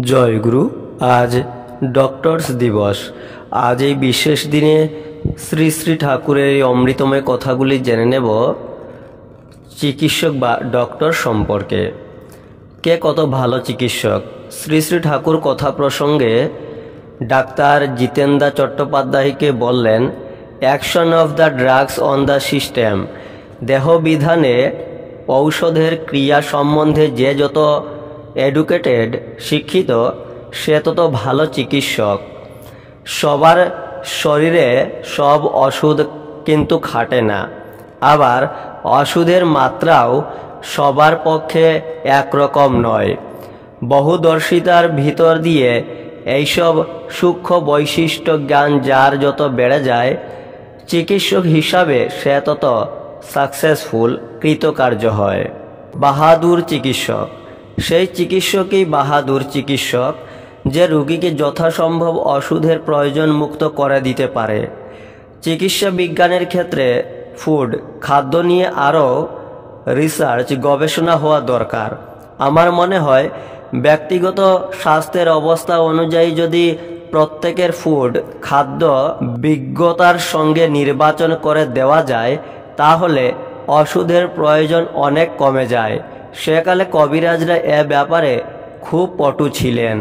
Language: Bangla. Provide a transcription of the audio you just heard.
জয়গুরু। আজ ডক্টরস দিবস। আজ এই বিশেষ দিনে শ্রী শ্রী ঠাকুরের এই অমৃতময় কথাগুলি জেনে নেব চিকিৎসক বা ডক্টর সম্পর্কে। কে কত ভালো চিকিৎসক? শ্রী শ্রী ঠাকুর কথা প্রসঙ্গে ডাক্তার জিতেন্দ্র চট্টোপাধ্যায়কে বললেন, action of the drugs on the system. দেহবিধানে ঔষধের ক্রিয়া সম্বন্ধে যে যত এডুকেটেড শিক্ষিত সে তত ভালো চিকিৎসক। সবার শরীরে সব ওষুধ কিন্তু খাটে না, আবার ওষুধের মাত্রাও সবার পক্ষে একরকম নয়। বহুদর্শিতার ভিতর দিয়ে এইসব সূক্ষ্ম বৈশিষ্ট্য জ্ঞান যার যত বেড়ে যায়, চিকিৎসক হিসাবে সে তত সাকসেসফুল, কৃতকার্য হয়। বাহাদুর চিকিৎসক সেই চিকিৎসকই বাহাদুর চিকিৎসক যে রোগীকে যথাসম্ভব ওষুধের প্রয়োজন মুক্ত করে দিতে পারে। চিকিৎসা বিজ্ঞানের ক্ষেত্রে খাদ্য নিয়ে আরও রিসার্চ গবেষণা হওয়া দরকার। আমার মনে হয় ব্যক্তিগত স্বাস্থ্যের অবস্থা অনুযায়ী যদি প্রত্যেকের খাদ্য বিজ্ঞতার সঙ্গে নির্বাচন করে দেওয়া যায়, তাহলে ওষুধের প্রয়োজন অনেক কমে যায়। সেকালে কবিরাজরা এ ব্যাপারে খুব পটু ছিলেন।